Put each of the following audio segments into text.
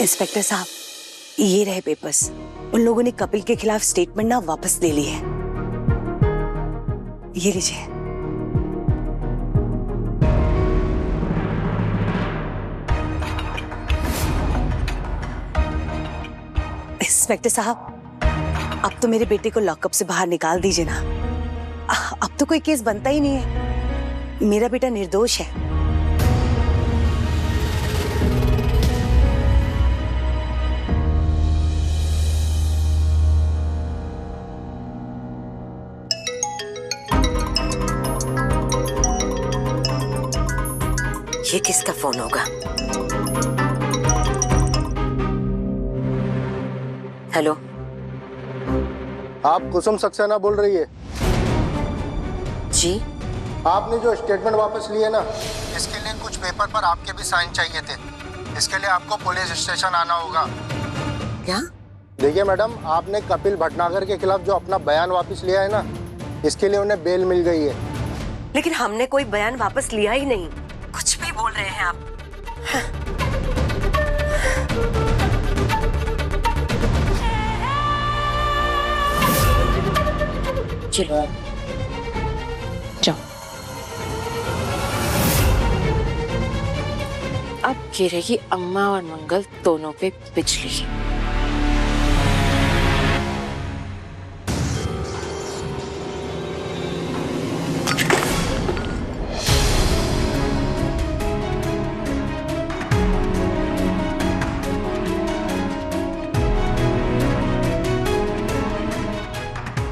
Inspector साहब, ये रहे पेपर्स। उन लोगों ने कपिल के खिलाफ स्टेटमेंट ना वापस ले ली है। ये लीजिए। इंस्पेक्टर साहब, अब तो मेरे बेटे को लॉकअप से बाहर निकाल दीजिए ना। अब तो कोई केस बनता ही नहीं है। मेरा बेटा निर्दोष है। ये किसका फोन होगा? हेलो, आप कुसुम सक्सेना बोल रही है? जी। आपने जो स्टेटमेंट वापस लिए ना, इसके लिए कुछ पेपर पर आपके भी साइन चाहिए थे। इसके लिए आपको पुलिस स्टेशन आना होगा। क्या? देखिए मैडम, आपने कपिल भटनागर के खिलाफ जो अपना बयान वापस लिया है ना, इसके लिए उन्हें बेल मिल गई है। लेकिन हमने कोई बयान वापस लिया ही नहीं। कुछ भी बोल रहे हैं आप। चलो जाओ। अब गिरेगी अम्मा और मंगल दोनों पे बिजली।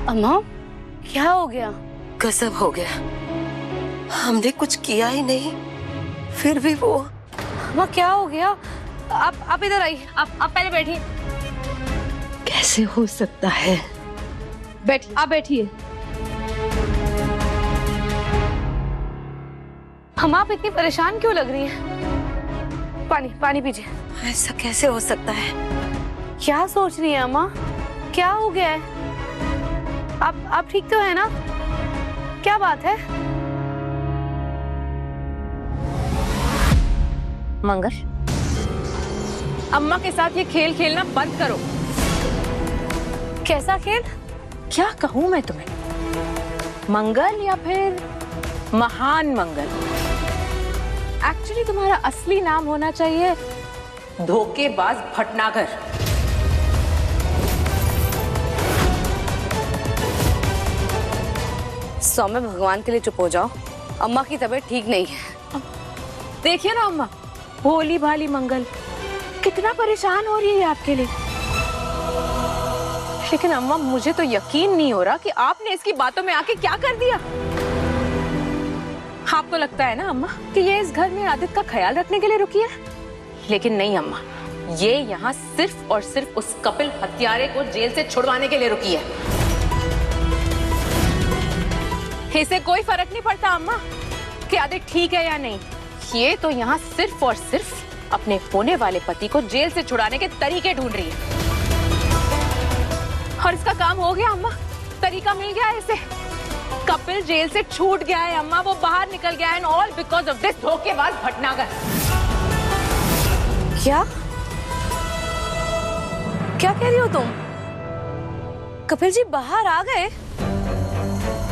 अम्मा, क्या हो गया? गजब हो गया। हमने कुछ किया ही नहीं, फिर भी वो। अम्मा, क्या हो गया? आप इधर आइए। आप पहले बैठिए। कैसे हो सकता है? बैठिए, आप बैठिए। हम आप इतनी परेशान क्यों लग रही हैं? पानी पीजिए। ऐसा कैसे हो सकता है? क्या सोच रही हैं अम्मा? क्या हो गया है? आप ठीक तो है ना? क्या बात है? मंगल, अम्मा के साथ ये खेल खेलना बंद करो। कैसा खेल? क्या कहूं मैं तुम्हें? मंगल या फिर महान मंगल? एक्चुअली तुम्हारा असली नाम होना चाहिए धोखेबाज भटनागर। सौम्य, भगवान के लिए चुप हो जाओ। अम्मा की तबीयत ठीक नहीं है। देखिए ना अम्मा, भोली भाली मंगल कितना परेशान हो रही है आपके लिए। लेकिन अम्मा, मुझे तो यकीन नहीं हो रहा कि आपने इसकी बातों में आके क्या कर दिया। आपको लगता है ना अम्मा कि ये इस घर में आदित्य का ख्याल रखने के लिए रुकी है, लेकिन नहीं अम्मा, ये यहाँ सिर्फ और सिर्फ उस कपिल हत्यारे को जेल से छुड़वाने के लिए रुकी है। इसे कोई फर्क नहीं पड़ता अम्मा कि आदित्य ठीक है या नहीं। ये तो यहाँ सिर्फ और सिर्फ अपने होने वाले पति को जेल से छुड़ाने के तरीके ढूंढ रही है। और इसका काम हो गया अम्मा, तरीका मिल गया है इसे। कपिल जेल से छूट गया है अम्मा, वो बाहर निकल गया है, and all because of this धोखेबाज भटनागर। क्या कह रही हो तुम? कपिल जी बाहर आ गए?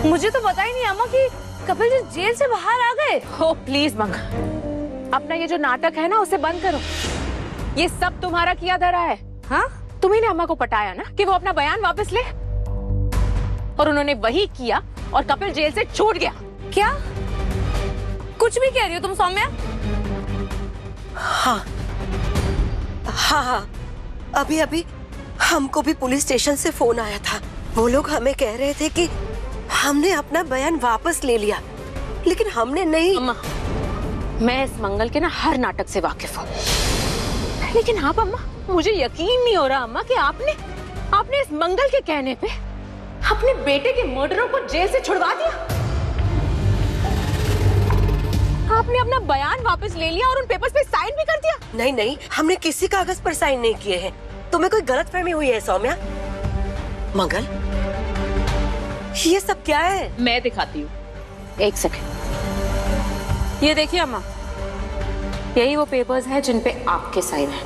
मुझे तो पता ही नहीं अम्मा कि कपिल जी जेल से बाहर आ गए। हो प्लीज मंगल, अपना ये जो नाटक है ना उसे बंद करो। ये सब तुम्हारा किया धरा है। हाँ, तुम्ही ने अम्मा को पटाया ना कि वो अपना बयान वापस ले, और उन्होंने वही किया और कपिल जेल से छूट गया। क्या कुछ भी कह रही हो तुम सौम्या? हाँ, अभी हमको भी पुलिस स्टेशन से फोन आया था। वो लोग हमें कह रहे थे कि हमने अपना बयान वापस ले लिया, लेकिन हमने नहीं। अम्मा, मैं इस मंगल के ना हर नाटक से वाकिफ हूँ, लेकिन आप अम्मा, मुझे यकीन नहीं हो रहा अम्मा कि आपने इस मंगल के कहने पे अपने बेटे के मर्डरों को जेल से छुड़वा दिया। आपने अपना बयान वापस ले लिया और उन पेपर्स पे साइन भी कर दिया। नहीं, हमने किसी कागज पर साइन नहीं किए हैं। तुम्हें कोई गलतफहमी हुई है सौम्या। मंगल, ये सब क्या है? मैं दिखाती हूँ, एक सेकंड। ये देखिए अम्मा, यही वो पेपर्स हैं जिन पे आपके साइन हैं।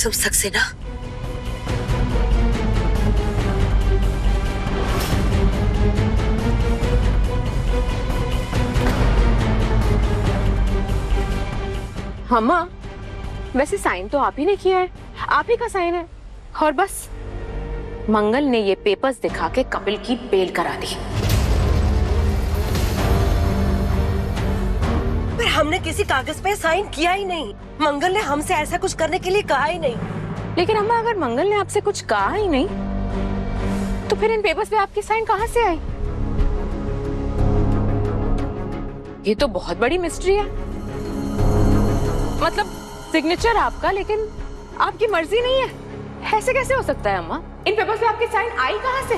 कसम सक्सेना, अम्मा वैसे साइन तो आप ही ने किया है, आप ही का साइन है। और बस मंगल ने ये पेपर्स दिखा के कपिल की बेल करा दी। पर हमने किसी कागज पे साइन किया ही नहीं। मंगल ने हमसे ऐसा कुछ करने के लिए कहा ही नहीं। लेकिन अम्मा अगर मंगल ने आपसे कुछ कहा ही नहीं तो फिर इन पेपर्स पे आपकी साइन कहाँ से आई? ये तो बहुत बड़ी मिस्ट्री है। मतलब सिग्नेचर आपका लेकिन आपकी मर्जी नहीं है, ऐसे कैसे हो सकता है अम्मा? इन पेपर्स पे आपकी साइन आई कहाँ से?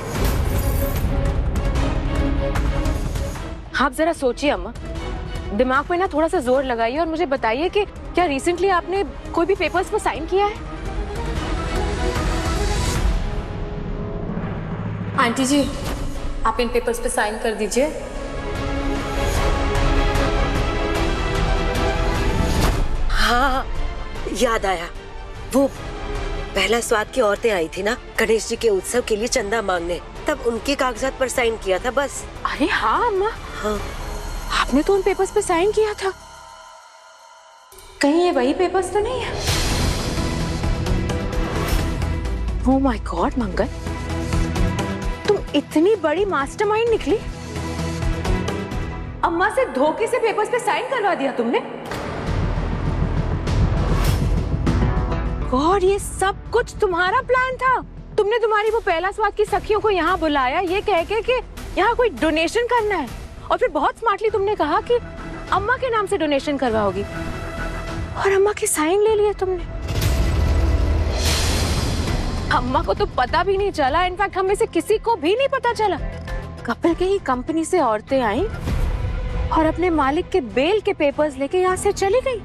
आप जरा सोचिए अम्मा, दिमाग पे ना थोड़ा सा जोर लगाइए और मुझे बताइए कि क्या रिसेंटली आपने कोई भी पेपर्स पर साइन किया है? आंटी जी, आप इन पेपर्स पे साइन कर दीजिए। हाँ, याद आया, वो पहला स्वाद की औरतें आई थी ना गणेश जी के उत्सव के लिए चंदा मांगने, तब उनके कागजात पर साइन किया था बस। अरे हाँ अम्मा, हाँ, आपने तो उन पेपर्स पे साइन किया था। कहीं ये वही पेपर्स तो नहीं है? ओह माय गॉड मंगल, तुम इतनी बड़ी मास्टरमाइंड निकली। अम्मा से धोखे से पेपर्स पे साइन करवा दिया तुमने। गॉड, ये सब कुछ तुम्हारा प्लान था। तुमने तुम्हारी वो पहला स्वाद की सखियों को यहाँ बुलाया ये कह के कि यहाँ कोई डोनेशन करना है, और फिर बहुत स्मार्टली तुमने कहा कि अम्मा के नाम से डोनेशन करवाओगी, और अम्मा की साइन ले लिए तुमने। अम्मा को तो पता भी नहीं चला, इनफैक्ट हम में से किसी को भी नहीं पता चला। कपिल के ही कंपनी से औरतें आई और अपने मालिक के बेल के पेपर्स लेके यहाँ से चली गई।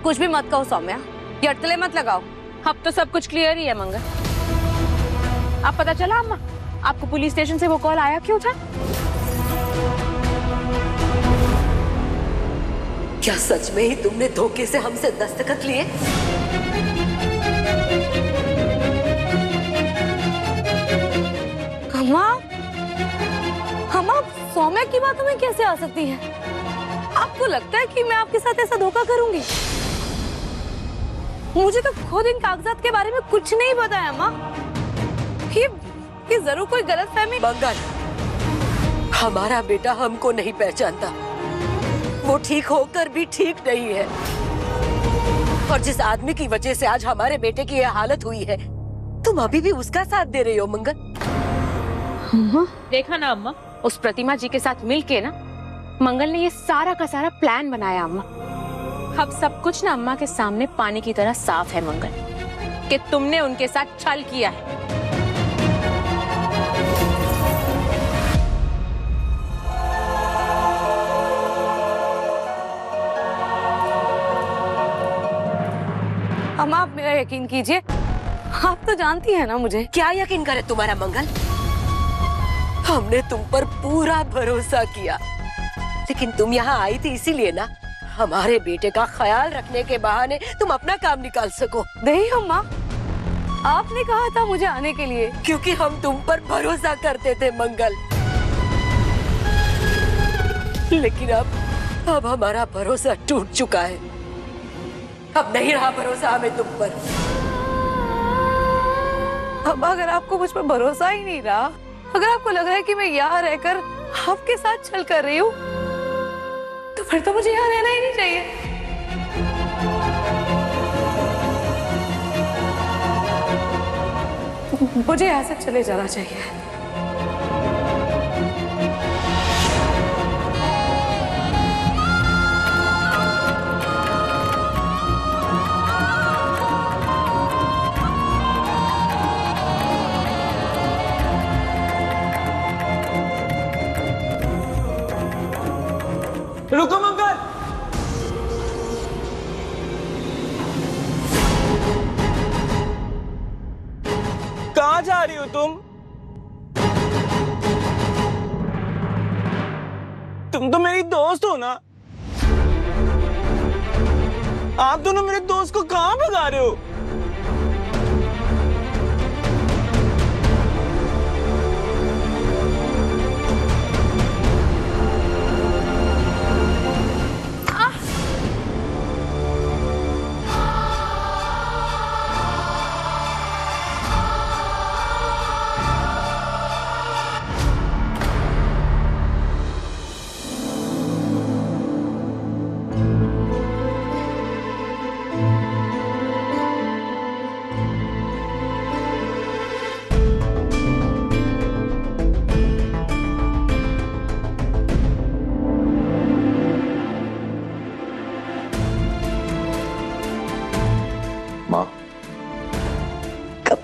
कुछ भी मत कहो सौम्या, ये अटकलें मत लगाओ। अब तो सब कुछ क्लियर ही है मंगल। अब पता चला अम्मा, आपको पुलिस स्टेशन से वो कॉल आया क्यों था? क्या सच में ही तुमने धोखे से हमसे दस्तखत लिए? अम्मा, सौम्या की बात हमें कैसे आ सकती है? आपको लगता है कि मैं आपके साथ ऐसा धोखा करूंगी? मुझे तो खुद इन कागजात के बारे में कुछ नहीं पता है अम्मा। ये जरूर कोई गलतफहमी। मंगल, हमारा बेटा हमको नहीं पहचानता, वो ठीक होकर भी ठीक नहीं है, और जिस आदमी की वजह से आज हमारे बेटे की यह हालत हुई है, तुम अभी भी उसका साथ दे रही हो मंगल। देखा ना अम्मा, उस प्रतिमा जी के साथ मिलके ना मंगल ने ये सारा का सारा प्लान बनाया अम्मा। अब सब कुछ ना अम्मा के सामने पानी की तरह साफ है मंगल, कि तुमने उनके साथ छल किया है। अम्मा, आप मेरा यकीन कीजिए, आप तो जानती है ना मुझे। क्या यकीन करे तुम्हारा मंगल? हमने तुम पर पूरा भरोसा किया, लेकिन तुम यहाँ आई थी इसीलिए ना, हमारे बेटे का ख्याल रखने के बहाने तुम अपना काम निकाल सको। नहीं अम्मा, आपने कहा था मुझे आने के लिए। क्योंकि हम तुम पर भरोसा करते थे मंगल, लेकिन अब हमारा भरोसा टूट चुका है। अब नहीं रहा भरोसा हमें तुम पर। अब अगर आपको मुझ पर भरोसा ही नहीं रहा, अगर आपको लग रहा है कि मैं यहाँ रहकर आपके साथ छल कर रही हूँ, तो फिर तो मुझे यहाँ रहना ही नहीं चाहिए। मुझे यहाँ से चले जाना चाहिए। रुको मंगल, कहाँ जा रही हो तुम? तुम तो मेरी दोस्त हो ना। आप दोनों मेरे दोस्त को कहाँ भगा रहे हो?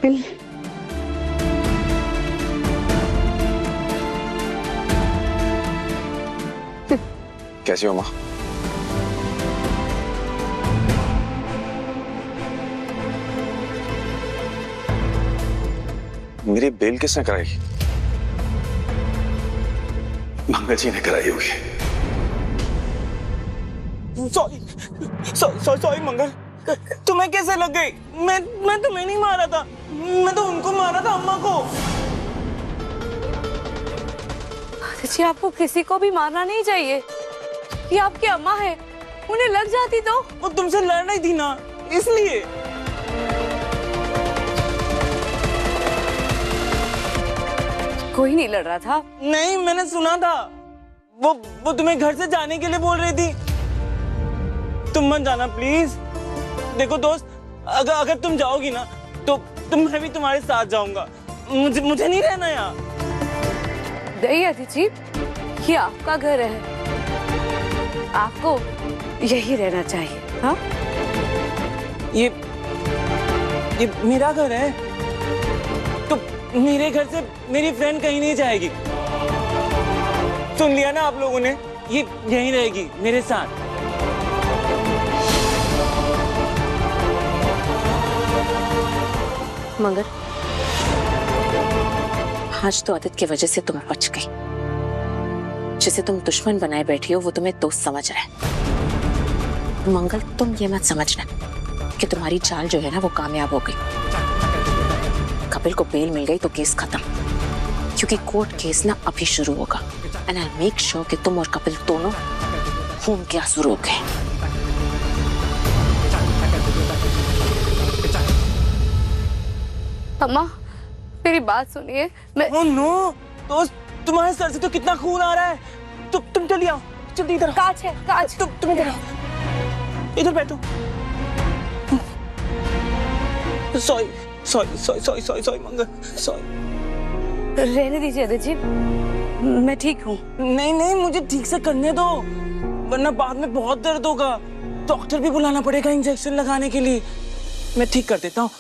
कपिल, कैसी हो माँ? मेरी बेल किसने कराई? मंगल जी ने कराई होगी। सॉरी मंगल, तुम्हें कैसे लग गई? मैं तुम्हें नहीं मारा था, मैं तो उनको मारा था, अम्मा को। जी आपको किसी को भी मारना नहीं चाहिए, ये आपकी अम्मा है, उन्हें लग जाती तो। वो तुमसे लड़ रही थी ना, इसलिए। कोई नहीं लड़ रहा था। नहीं, मैंने सुना था, वो तुम्हें घर से जाने के लिए बोल रही थी। तुम मत जाना प्लीज। देखो दोस्त, अगर तुम जाओगी ना तो मैं भी तुम्हारे साथ जाऊंगा। मुझे नहीं रहना यहाँ। नहीं अदिति जी, ये आपका घर है, आपको यही रहना चाहिए। हाँ, ये मेरा घर है, तो मेरे घर से मेरी फ्रेंड कहीं नहीं जाएगी। सुन लिया ना आप लोगों ने, ये यहीं रहेगी मेरे साथ। मगर आज तो आदित्य की वजह से तुम बच गई। जिसे तुम दुश्मन बनाए बैठी हो वो तुम्हें दोस्त समझ रहा है। मंगल, तुम ये मत समझना कि तुम्हारी चाल जो है ना वो कामयाब हो गई। कपिल को बेल मिल गई तो केस खत्म, क्योंकि कोर्ट केस ना अभी शुरू होगा। एंड आई मेक श्योर कि तुम और कपिल दोनों खून के आंसू रोके। अम्मा मेरी बात सुनिए। मैं ओह नो दोस्त, तुम्हारे सर से तो कितना खून आ रहा है। तुम चलिए आओ, जल्दी इधर। कांच है, कांच। तुम इधर आओ, इधर बैठो। सॉरी मंगल, सॉरी। रहने दीजिए अदिति जी, मैं ठीक हूँ। नहीं, मुझे ठीक से करने दो, वरना बाद में बहुत दर्द होगा। डॉक्टर भी बुलाना पड़ेगा इंजेक्शन लगाने के लिए। मैं ठीक कर देता हूँ।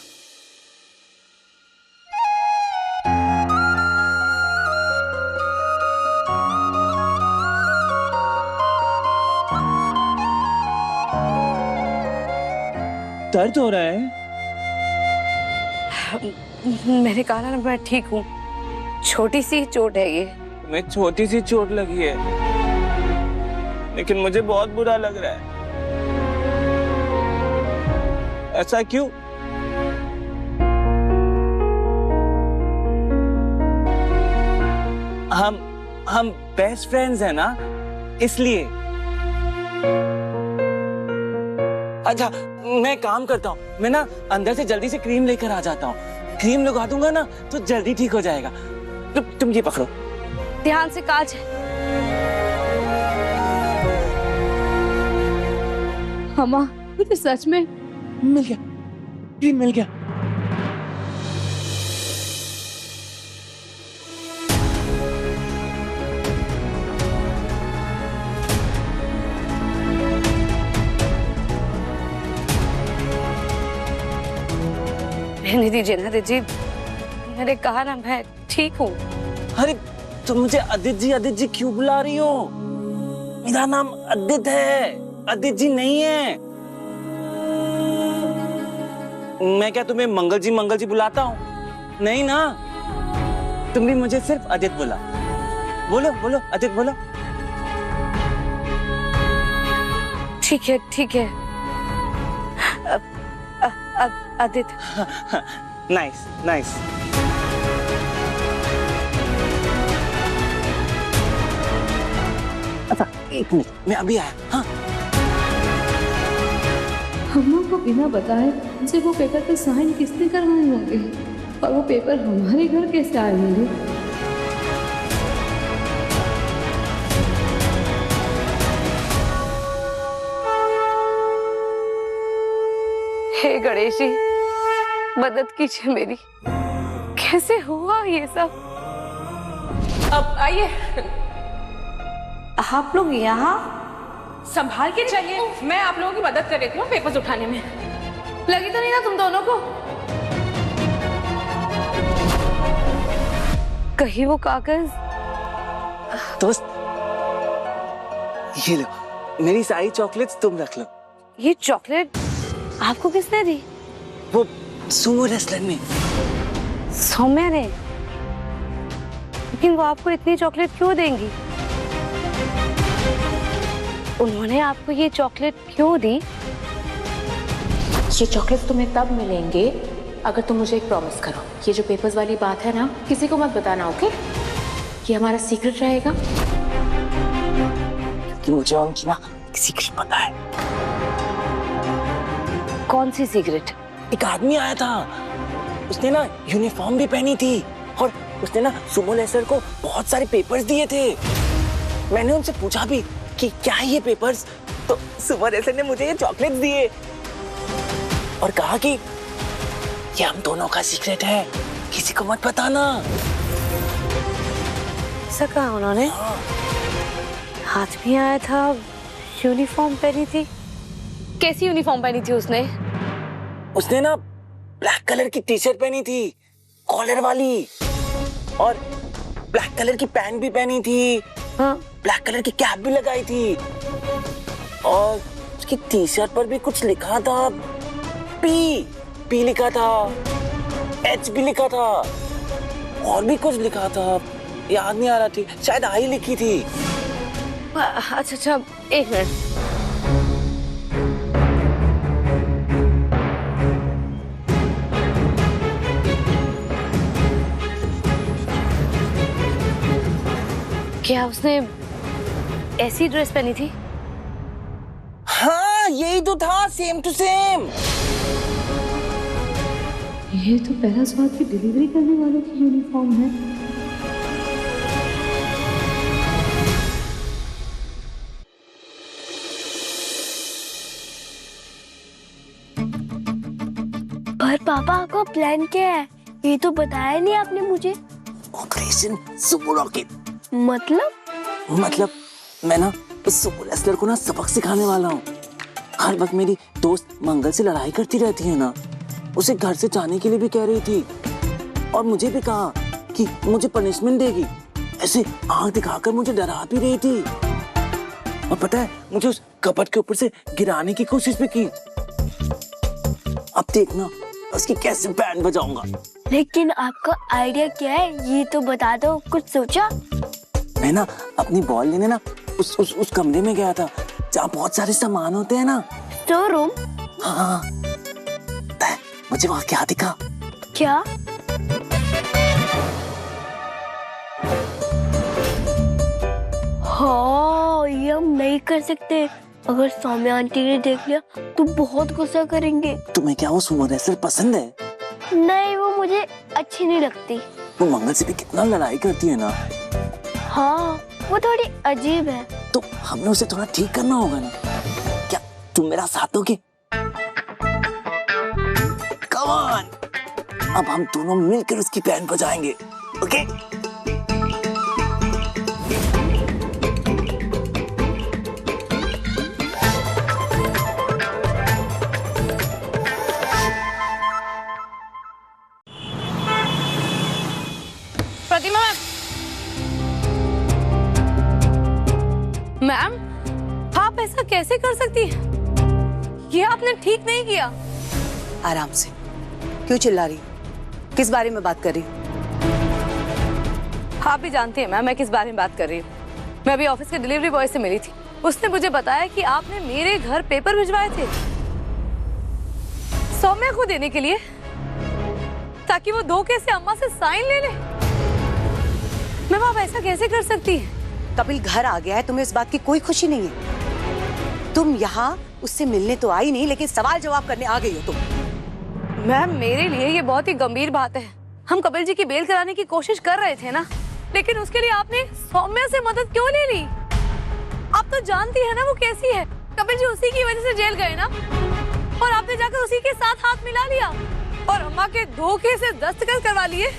दर्द हो रहा है? मैंने कहा ना मैं ठीक हूँ, छोटी सी चोट है ये। तुम्हें छोटी सी चोट लगी है, लेकिन मुझे बहुत बुरा लग रहा है। ऐसा क्यों? हम बेस्ट फ्रेंड्स हैं ना, इसलिए। अच्छा, मैं काम करता हूँ, मैं ना अंदर से जल्दी से क्रीम लेकर आ जाता हूँ। क्रीम लगा दूंगा ना तो जल्दी ठीक हो जाएगा। तुम ये पकड़ो। ध्यान से, कांच है। अम्मा मुझे सच में मिल गया, क्रीम मिल गया। रहने दीजिए ना अदिति जी, मैंने कहा ना मैं ठीक हूँ। अरे तुम मुझे आदित्य जी क्यों बुला रही हो? मेरा नाम आदित्य है, आदित्य जी नहीं है। मैं क्या तुम्हें मंगल जी बुलाता हूँ? नहीं ना, तुम भी मुझे सिर्फ आदित्य बुला। बोलो आदित्य बोलो। ठीक है आदित्य। नाइस। अच्छा, एक मिनट, मैं अभी आया। हाँ, अम्मा को बिना बताए मुझे वो पेपर पे साइन किसने करवाए होंगे, और वो पेपर हमारे घर कैसे आए होंगे? हे गणेश जी, मदद कीजिए मेरी। कैसे हुआ ये सब? अब आइए, आप लोग यहाँ? संभाल के चलिए, मैं आप लोगों की मदद कर रही थी पेपर्स उठाने में। लगी तो नहीं ना तुम दोनों को? कहीं वो कागज। दोस्त ये लो, मेरी सारी चॉकलेट्स तुम रख लो। ये चॉकलेट आपको किसने दी? वो सुमो रेस्लर ने। सौम्या ने? लेकिन वो आपको इतनी चॉकलेट क्यों देंगी? उन्होंने आपको ये चॉकलेट क्यों दी? ये चॉकलेट्स तुम्हें तब मिलेंगे अगर तुम मुझे एक प्रॉमिस करो। ये जो पेपर्स वाली बात है ना, किसी को मत बताना, ओके? ये हमारा सीक्रेट रहेगा। कि मुझे उनकी ना सीक्रेट पता है। कौन सी सीक्रेट? एक आदमी आया था, उसने ना यूनिफॉर्म भी पहनी थी और उसने ना सुमो रेस्लर को बहुत सारे पेपर्स दिए थे। मैंने उनसे पूछा भी कि क्या है ये पेपर्स, तो सुमो रेस्लर ने मुझे ये चॉकलेट्स दिए और कहा कि ये हम दोनों का सीक्रेट है, किसी को मत बताना। ऐसा कहा उन्होंने? हाथ भी आया था, यूनिफॉर्म पहनी थी। कैसी यूनिफॉर्म पहनी थी उसने? उसने ना ब्लैक कलर की टी शर्ट पहनी थी, कॉलर वाली, और ब्लैक कलर की पैंट भी पहनी थी। हाँ? ब्लैक कलर की कैप भी लगाई थी और उसकी टी शर्ट पर भी कुछ लिखा था, पी लिखा था, एच भी लिखा था, और भी कुछ लिखा था, याद नहीं आ रहा थी, शायद आई लिखी थी। अच्छा, एक मिनट। क्या उसने ऐसी ड्रेस पहनी थी? हाँ, यही तो था, सेम टू सेम। ये तो पहला स्वाद की डिलीवरी करने वालों की यूनिफॉर्म है। पर पापा का प्लान क्या है? ये तो बताया नहीं आपने मुझे। Operation Sumo rocket. मतलब मैं ना उस सुमो रेस्लर को ना सबक सिखाने वाला हूँ। हर वक्त मेरी दोस्त मंगल से लड़ाई करती रहती है ना, उसे घर से जाने के लिए भी कह रही थी और मुझे भी कहा कि मुझे पनिशमेंट देगी। ऐसे आंख दिखाकर मुझे डरा भी रही थी और पता है मुझे उस कपट के ऊपर से गिराने की कोशिश भी की। अब देखना उसकी कैसे बैंड बजाऊंगा। लेकिन आपका आइडिया क्या है, ये तो बता दो। कुछ सोचा? मैं ना अपनी बॉल लेने ना उस कमरे में गया था जहाँ बहुत सारे सामान होते हैं ना। Store room? हाँ, मुझे वहाँ क्या दिखा? क्या? हाँ, ये हम नहीं कर सकते। अगर सौम्या आंटी ने देख लिया तो बहुत गुस्सा करेंगे। तुम्हें क्या वो सुमो रेस्लर पसंद है? नहीं, वो मुझे अच्छी नहीं लगती। वो मंगल से भी कितना लड़ाई करती है ना। हाँ, वो थोड़ी अजीब है। तो हमें उसे थोड़ा ठीक करना होगा ना। क्या तुम मेरा साथ दोगे? Come on! अब हम दोनों मिलकर उसकी बैंड बजाएंगे, ओके? प्रतिमा मैम, आप ऐसा कैसे कर सकती हैं? ये आपने ठीक नहीं किया। आराम से, क्यों चिल्ला रही? किस बारे में बात कर रही? आप भी जानती हैं मैम मैं किस बारे में बात कर रही हूँ। मैं अभी ऑफिस के डिलीवरी बॉय से मिली थी। उसने मुझे बताया कि आपने मेरे घर पेपर भिजवाए थे सौम्या को देने के लिए, ताकि वो धोखे से अम्मा से साइन ले ले। मैम आप ऐसा कैसे कर सकती हैं? कपिल घर आ गया है, तुम्हें इस बात की कोई खुशी नहीं है। तुम यहाँ उससे मिलने तो आई नहीं, लेकिन सवाल जवाब करने आ गई हो तुम। मैम मेरे लिए ये बहुत ही गंभीर बात है। हम कपिल जी की बेल कराने की कोशिश कर रहे थे ना, लेकिन उसके लिए आपने सौम्या से मदद क्यों ले ली? आप तो जानती है ना वो कैसी है। कपिल जी उसी की वजह से जेल गए ना, और आपने जाकर उसी के साथ हाथ मिला लिया और अम्मा के धोखे से दस्तखत करवा लिए।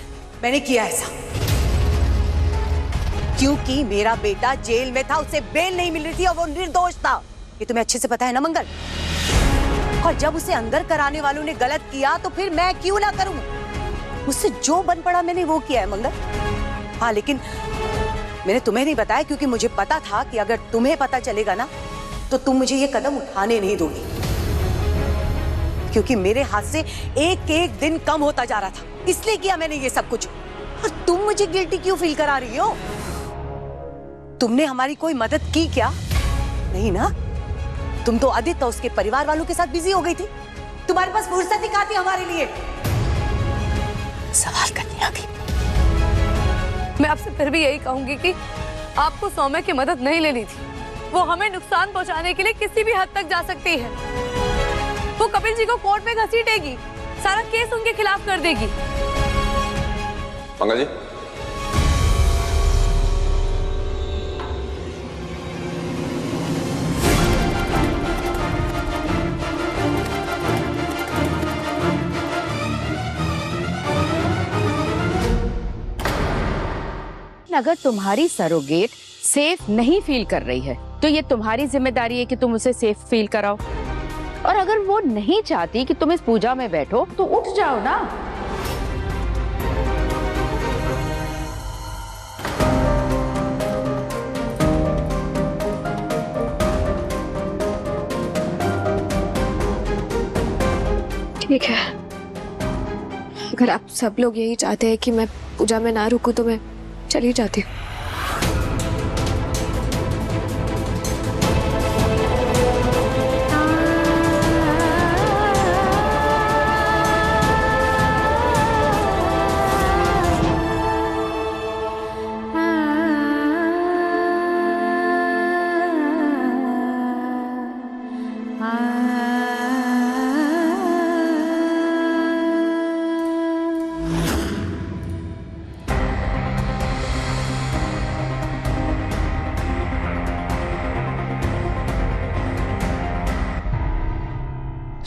मैंने किया ऐसा क्योंकि मेरा बेटा जेल में था, उसे बेल नहीं मिल रही थी और वो निर्दोष था। ये तुम्हें अच्छे से पता है ना मंगल? और जब उसे अंदर कराने वालों ने गलत किया तो फिर मैं क्यों ना करूं? मुझसे जो बन पड़ा मैंने वो किया है मंगल। हाँ, लेकिन मैंने तुम्हें नहीं बताया क्योंकि मुझे पता था कि अगर तुम्हें पता चलेगा ना तो तुम मुझे ये कदम उठाने नहीं दोगी, क्योंकि मेरे हाथ से एक एक दिन कम होता जा रहा था, इसलिए किया मैंने ये सब कुछ। और तुम मुझे गिल्टी क्यों फील करा रही हो? तुमने हमारी कोई मदद की क्या? नहीं ना। तुम तो आदित्य और उसके परिवार वालों के साथ बिजी हो गई थी, तुम्हारे पास फुर्सत ही कहाँ थी हमारे लिए सवाल करने आ गई। मैं आपसे फिर भी यही कहूंगी कि आपको सौम्या की मदद नहीं लेनी थी। वो हमें नुकसान पहुंचाने के लिए किसी भी हद तक जा सकती है। वो कपिल जी को कोर्ट में घसीटेगी, सारा केस उनके खिलाफ कर देगी। मंगल जी, अगर तुम्हारी सरोगेट सेफ नहीं फील कर रही है तो ये तुम्हारी जिम्मेदारी है कि तुम उसे सेफ फील कराओ। और अगर वो नहीं चाहती कि तुम इस पूजा में बैठो तो उठ जाओ ना। ठीक है, अगर आप सब लोग यही चाहते हैं कि मैं पूजा में ना रुकूं तो मैं चली जाती हूँ।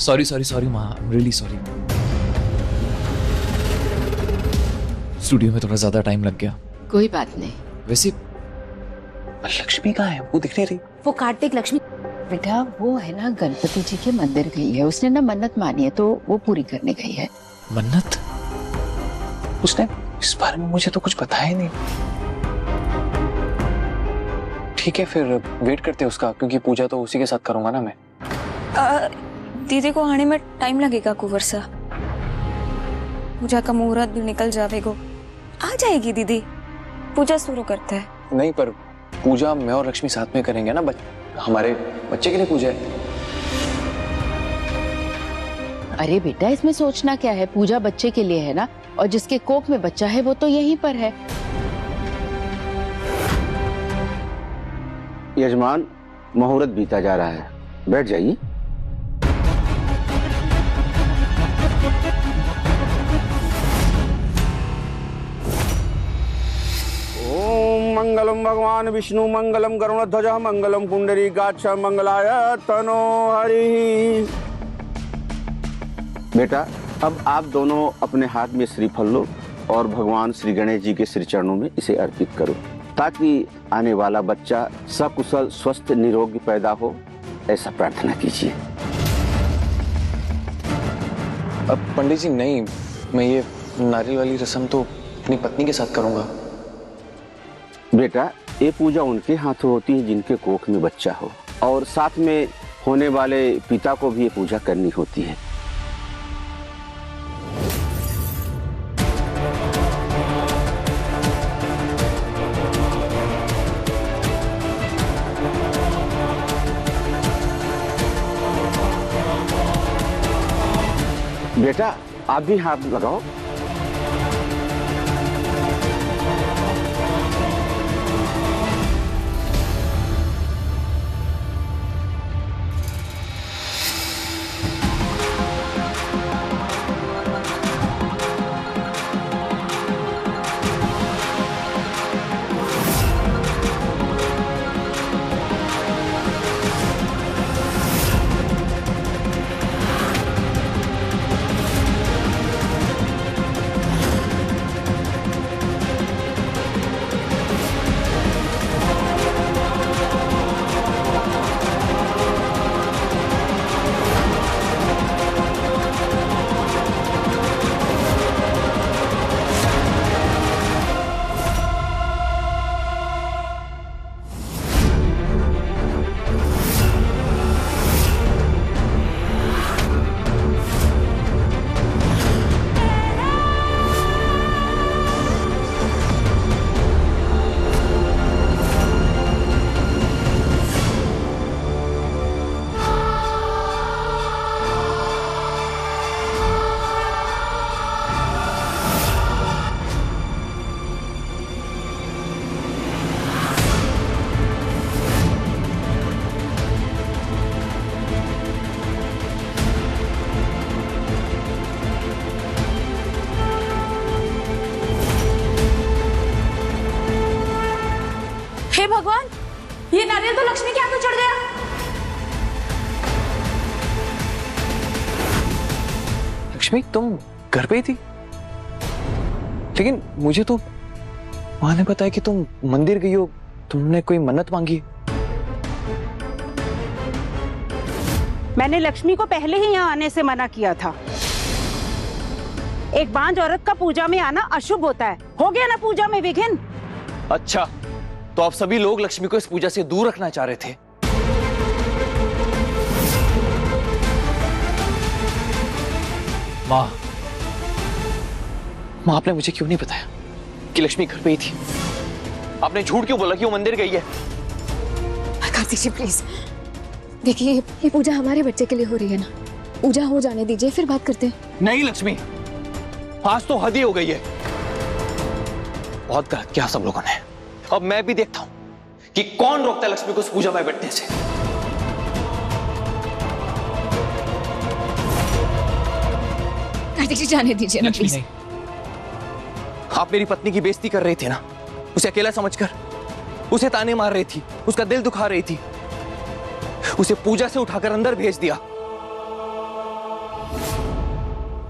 सॉरी माँ, रियली सॉरी। स्टूडियो में थोड़ा ज्यादा टाइम लग गया। कोई बात नहीं। वैसे लक्ष्मी कहाँ है? वो दिख नहीं रही। वो कार्तिक लक्ष्मी बेटा वो है ना गणपति जी के मंदिर गई है। उसने ना मन्नत मानी है तो वो पूरी करने गई है। मन्नत? उसने इस बारे में मुझे तो कुछ बताया ही नहीं। ठीक है फिर वेट करते हैं उसका, क्योंकि पूजा तो उसी के साथ करूंगा ना मैं। दीदी को आने में टाइम लगेगा कुंवर सा। पूजा का मुहूर्त भी निकल जाएगा। आ जाएगी दीदी, पूजा शुरू करते हैं। नहीं पर पूजा मैं और लक्ष्मी साथ में करेंगे ना, हमारे बच्चे के लिए पूजा है। अरे बेटा इसमें सोचना क्या है, पूजा बच्चे के लिए है ना, और जिसके कोख में बच्चा है वो तो यहीं पर है। यजमान, मुहूर्त बीता जा रहा है, बैठ जाइए। मंगलम भगवान विष्णु मंगलम गरुड़ध्वज मंगलम पुंडरीकाक्ष मंगलाय तनो हरि। बेटा अब आप दोनों अपने हाथ में श्रीफल लो और भगवान श्री गणेश जी के श्री चरणों में इसे अर्पित करो, ताकि आने वाला बच्चा सकुशल स्वस्थ निरोगी पैदा हो, ऐसा प्रार्थना कीजिए। अब पंडित जी नहीं, मैं ये नारियल वाली रस्म तो अपनी पत्नी के साथ करूंगा। बेटा ये पूजा उनके हाथों होती है जिनके कोख में बच्चा हो, और साथ में होने वाले पिता को भी ये पूजा करनी होती है। बेटा आप भी हाथ लगाओ। ये नारियल तो लक्ष्मी के हाथ में चढ़ गया। लक्ष्मी तुम घर पे ही थी, लेकिन मुझे तो माँ ने बताया कि तुम मंदिर गई हो, तुमने कोई मन्नत मांगी। मैंने लक्ष्मी को पहले ही यहाँ आने से मना किया था। एक बांझ औरत का पूजा में आना अशुभ होता है। हो गया ना पूजा में विघ्न। अच्छा, तो आप सभी लोग लक्ष्मी को इस पूजा से दूर रखना चाह रहे थे। माँ, आपने मुझे क्यों नहीं बताया कि लक्ष्मी घर पे ही थी? आपने झूठ क्यों बोला कि वो मंदिर गई है? कार्तिक जी प्लीज देखिए, ये पूजा हमारे बच्चे के लिए हो रही है ना, पूजा हो जाने दीजिए फिर बात करते हैं। नहीं लक्ष्मी, आज तो हद ही हो गई है। बहुत गलत किया सब लोगों ने। अब मैं भी देखता हूं कि कौन रोकता है लक्ष्मी को उस पूजा में बैठने से। कार्तिक जी जाने दीजिए ना प्लीज। आप मेरी पत्नी की बेइज्जती कर रहे थे ना, उसे अकेला समझकर उसे ताने मार रही थी, उसका दिल दुखा रही थी, उसे पूजा से उठाकर अंदर भेज दिया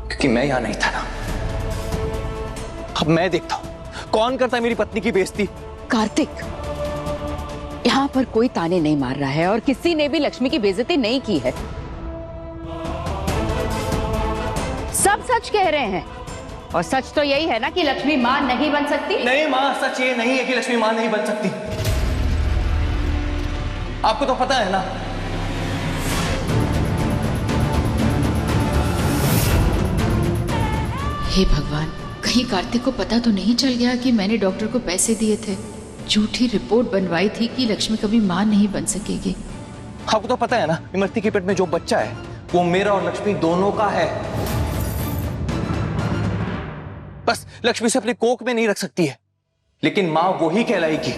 क्योंकि मैं यहां नहीं था ना। अब मैं देखता हूं कौन करता है मेरी पत्नी की बेइज्जती। कार्तिक, यहाँ पर कोई ताने नहीं मार रहा है और किसी ने भी लक्ष्मी की बेइज्जती नहीं की है। सब सच कह रहे हैं और सच तो यही है ना कि लक्ष्मी मां नहीं बन सकती। नहीं मां, सच ये नहीं है कि लक्ष्मी मां नहीं बन सकती। आपको तो पता है ना। हे भगवान, कहीं कार्तिक को पता तो नहीं चल गया कि मैंने डॉक्टर को पैसे दिए थे, झूठी रिपोर्ट बनवाई थी कि लक्ष्मी कभी मां नहीं बन सकेगी। आपको तो पता है ना, इमरती के पेट में जो बच्चा है वो मेरा और लक्ष्मी दोनों का है। बस लक्ष्मी से अपने कोख में नहीं रख सकती है, लेकिन मां वो ही कहलाएगी।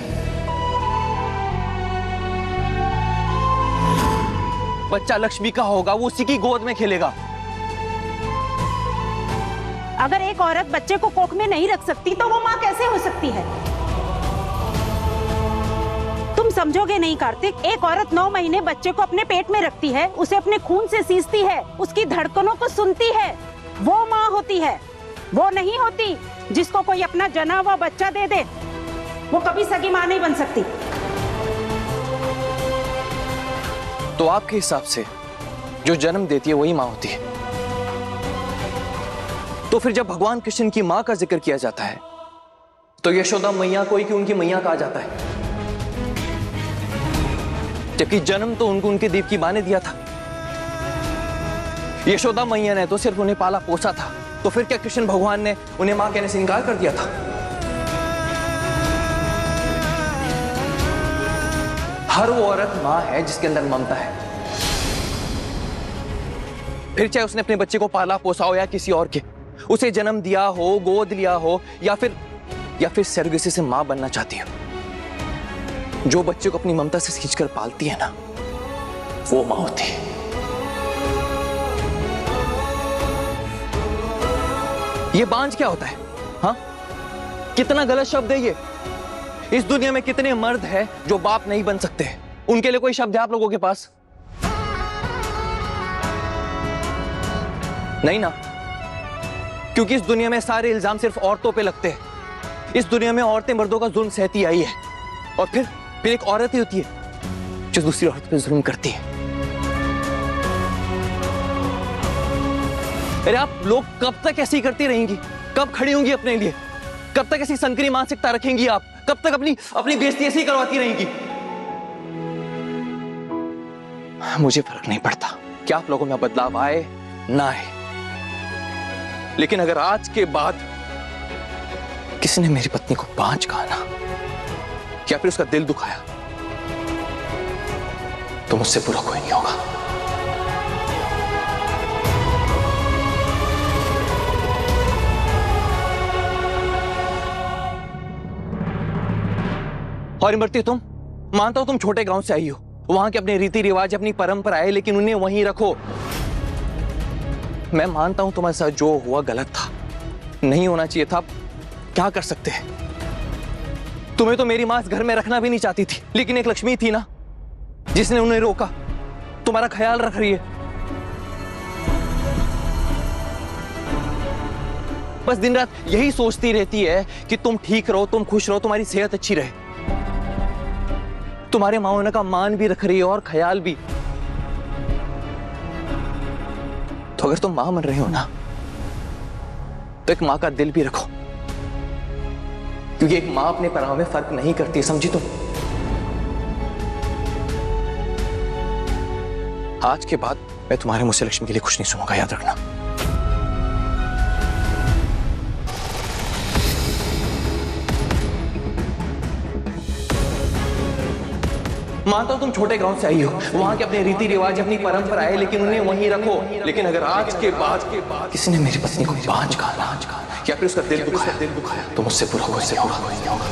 बच्चा लक्ष्मी का होगा, वो उसी की गोद में खेलेगा। अगर एक औरत बच्चे को कोख में नहीं रख सकती तो वो माँ कैसे हो सकती है? तुम समझोगे नहीं कार्तिक। एक औरत 9 महीने बच्चे को अपने पेट में रखती है, उसे अपने खून से सींचती है, उसकी धड़कनों को सुनती है, वो माँ होती है। वो नहीं होती जिसको कोई अपना जना हुआ बच्चा दे दे, वो कभी सगी माँ नहीं बन सकती। तो आपके हिसाब से जो जन्म देती है वही माँ होती है। तो फिर जब भगवान कृष्ण की मां का जिक्र किया जाता है तो यशोदा मैया को ही कि उनकी मैया कहा जाता है, जबकि जन्म तो उनको उनके देव की मां ने दिया था। यशोदा मैया ने तो सिर्फ उन्हें पाला पोसा था, तो फिर क्या कृष्ण भगवान ने उन्हें मां कहने से इनकार कर दिया था? हर वो औरत मां है जिसके अंदर ममता है, फिर चाहे उसने अपने बच्चे को पाला पोसा हो या किसी और के, उसे जन्म दिया हो, गोद लिया हो या फिर सर्वगसी से मां बनना चाहती हो। जो बच्चे को अपनी ममता से खींचकर पालती है ना, वो मां होती है। ये बांझ क्या होता है? हाँ, कितना गलत शब्द है ये। इस दुनिया में कितने मर्द हैं जो बाप नहीं बन सकते? उनके लिए कोई शब्द है आप लोगों के पास? नहीं ना, क्योंकि इस दुनिया में सारे इल्जाम सिर्फ औरतों पे लगते हैं। इस दुनिया में औरतें मर्दों का जुल्म सहती आई है, और फिर एक औरत ही होती है जो दूसरी औरत पे जुल्म करती है। अरे आप लोग कब तक ऐसे ही करती रहेंगी? कब खड़ी होंगी अपने लिए? कब तक ऐसी संकरी मानसिकता रखेंगी आप? कब तक अपनी बेइज्जती ऐसे ही करवाती रहेंगी? मुझे फर्क नहीं पड़ता कि आप लोगों में बदलाव आए ना आए, लेकिन अगर आज के बाद किसी ने मेरी पत्नी को बांझ कहा ना, या फिर उसका दिल दुखाया, तो मुझसे बुरा कोई नहीं होगा। और इमरती, तुम मानता हो तुम छोटे गांव से आई हो, वहां के अपने रीति रिवाज, अपनी परंपरा है, लेकिन उन्हें वहीं रखो। मैं मानता हूं तुम्हारे साथ जो हुआ गलत था, नहीं होना चाहिए था। क्या कर सकते हैं? तुम्हें तो मेरी मां इस घर में रखना भी नहीं चाहती थी, लेकिन एक लक्ष्मी थी ना जिसने उन्हें रोका, तुम्हारा ख्याल रख रही है। बस दिन रात यही सोचती रहती है कि तुम ठीक रहो, तुम खुश रहो, तुम्हारी सेहत अच्छी रहे। तुम्हारे मां होने का मान भी रख रही है और ख्याल भी। तो अगर तुम मां बन रहे हो ना, तो एक मां का दिल भी रखो, क्योंकि एक मां अपने पराव में फर्क नहीं करती, समझी तुम? आज के बाद मैं तुम्हारे मुंह से लक्ष्मी के लिए कुछ नहीं सुनूंगा, याद रखना। मानता हूं तुम छोटे गांव से आई हो, वहां के अपने रीति रिवाज, अपनी परंपरा है, लेकिन उन्हें वहीं रखो। लेकिन अगर आज के बाद किसी ने मेरी पत्नी को बांझ कहा या फिर उसका दिल दुखाया तो मुझसे बुरा नहीं होगा।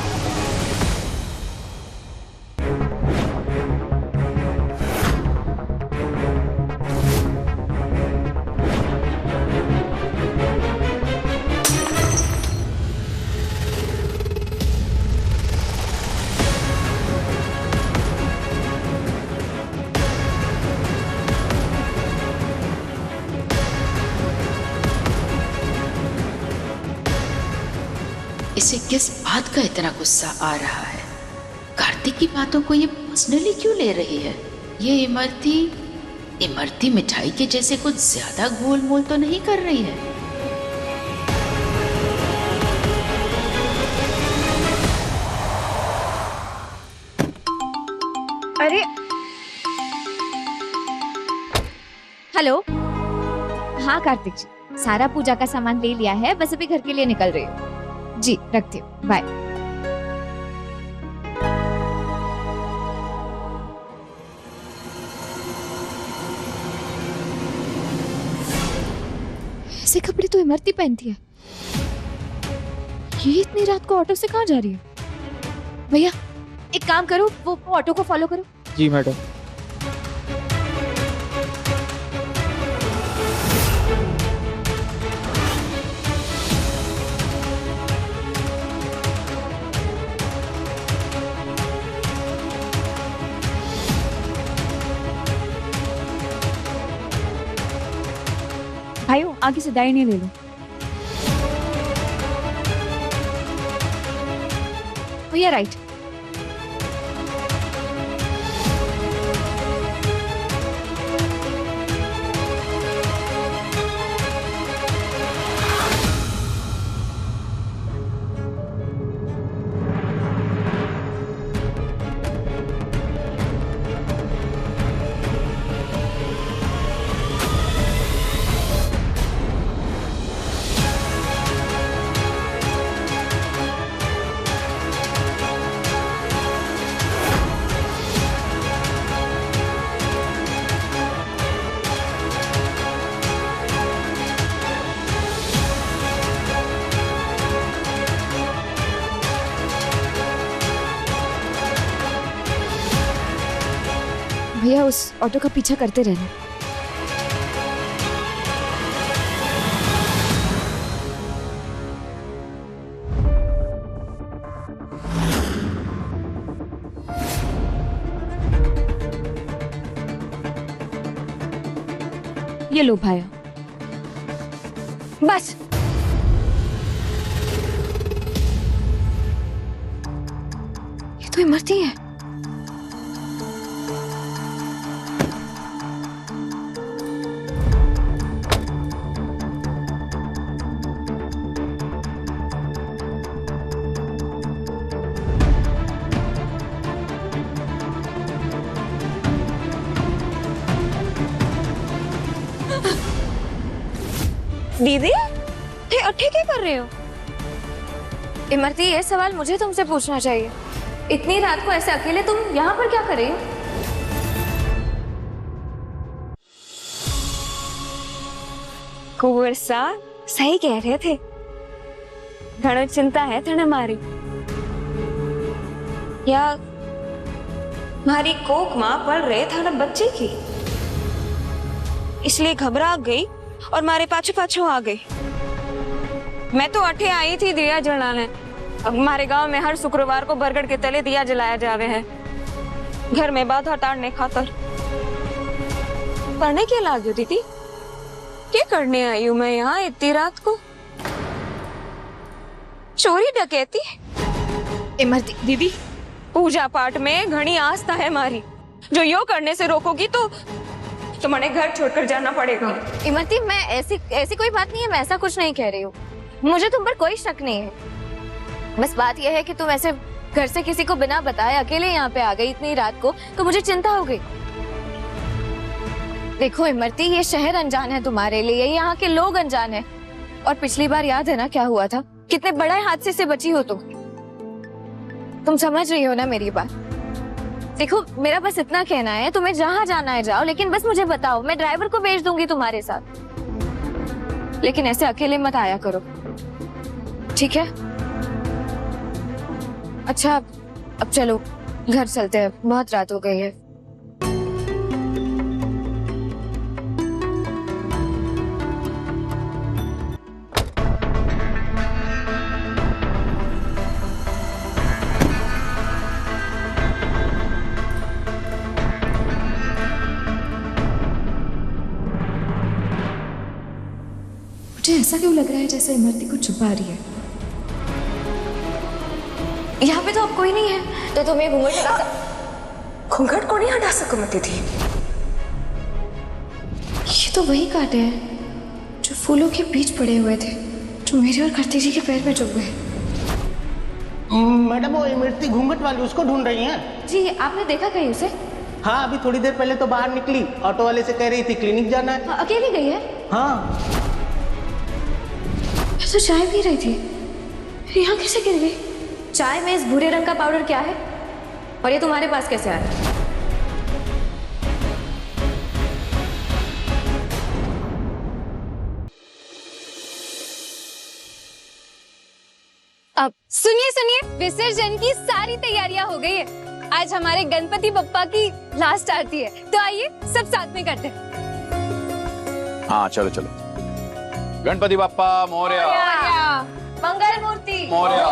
इसे किस बात का इतना गुस्सा आ रहा है? कार्तिक की बातों को ये पर्सनली क्यों ले रही है? ये इमरती मिठाई के जैसे कुछ ज्यादा गोलमोल तो नहीं कर रही है? अरे हेलो, हाँ कार्तिक जी, सारा पूजा का सामान ले लिया है, बस अभी घर के लिए निकल रही हूँ। जी रखती हूँ, बाय। ऐसे कपड़े तो इमरती पहनती है, ये इतनी रात को ऑटो से कहाँ जा रही है? भैया एक काम करो, वो ऑटो को फॉलो करो। जी मैडम। भाइयों आगे से दाहिने ले लो। भैया राइट। भैया उस ऑटो का पीछा करते रहना। ये लो भाया, बस। ये तो इमरती है। दीदी अठे क्या कर रहे हो? इमरती ये सवाल मुझे तुमसे पूछना चाहिए, इतनी रात को ऐसे अकेले तुम यहाँ पर क्या कर रही हो? कुंवर सा सही कह रहे थे, घणो चिंता है थने मारी, या मारी कोक मां पड़ रहे थाना बच्चे की, इसलिए घबरा गई और मारे पाछू पाछू आ गई। मैं तो अठे आई थी दिया जलाने, हमारे गांव में हर शुक्रवार को बरगद के तले दिया जलाया जावे है, घर में बाधा टाड़ने खातर। पढ़ने के लागे दीदी, क्या करने आई हूँ मैं यहाँ इतनी रात को? चोरी डकैती? इमरती दीदी, पूजा पाठ में घनी आस्था है हमारी, जो यो करने से रोकोगी तो तुम्हारे घर छोड़कर जाना पड़ेगा। इमरती, मैं ऐसी कोई बात नहीं है, मैं ऐसा कुछ नहीं कह रही हूँ। मुझे तुम पर कोई शक नहीं है। बस बात यह है कि तुम ऐसे घर से किसी को बिना बताए अकेले यहाँ पे आ गई इतनी रात को, तो मुझे चिंता हो गई। देखो इमरती, ये शहर अनजान है तुम्हारे लिए, यहाँ के लोग अनजान है। और पिछली बार याद है ना क्या हुआ था? कितने बड़े हादसे से बची हो तुम समझ रही हो ना मेरी बात? देखो, मेरा बस इतना कहना है, तुम्हें जहाँ जाना है जाओ, लेकिन बस मुझे बताओ, मैं ड्राइवर को भेज दूंगी तुम्हारे साथ, लेकिन ऐसे अकेले मत आया करो, ठीक है? अच्छा, अब चलो घर चलते हैं, बहुत रात हो गई है। मुझे ऐसा क्यों लग रहा है जैसे इमरती को छुपा रही है? यहाँ पे तो अब कोई नहीं है, तो तुम्हें घूंघट हटा घूंघट को नहीं हटा सकती थी। ये तो वही कांटे हैं जो फूलों के बीच पड़े हुए थे, जो मेरे और कार्तिक जी के पैर में चुभ गए। मैडम, वो इमरती घूंघट वाली, उसको ढूंढ रही हैं? जी, आपने देखा कहीं उसे? हाँ, अभी थोड़ी देर पहले तो बाहर निकली, ऑटो वाले से कह रही थी क्लिनिक जाना है। अकेली गई है? हाँ। तो चाय पी रही थी, फिर यहाँ कैसे गिर गई? चाय में इस भूरे रंग का पाउडर क्या है, और ये तुम्हारे पास कैसे आया? अब सुनिए, विसर्जन की सारी तैयारियां हो गई है। आज हमारे गणपति बप्पा की लास्ट आरती है, तो आइए सब साथ में करते हैं। हाँ चलो चलो। गणपति बप्पा मोरया, मंगल मूर्ति मोरया।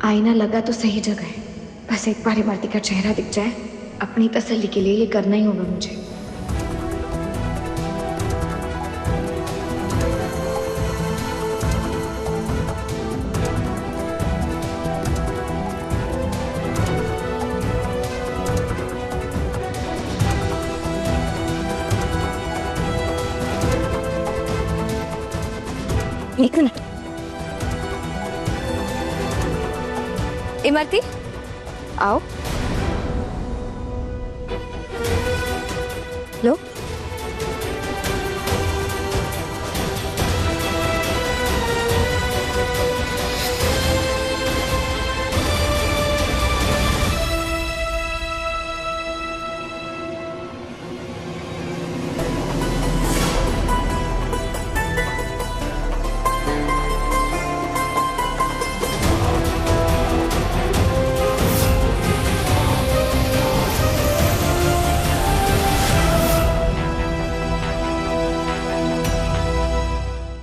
आईना लगा तो सही जगह है, बस एक बार इमरती का चेहरा दिख जाए, अपनी तसल्ली के लिए ये करना ही होगा मुझे। एक मिनट। इमरती, आओ, लो।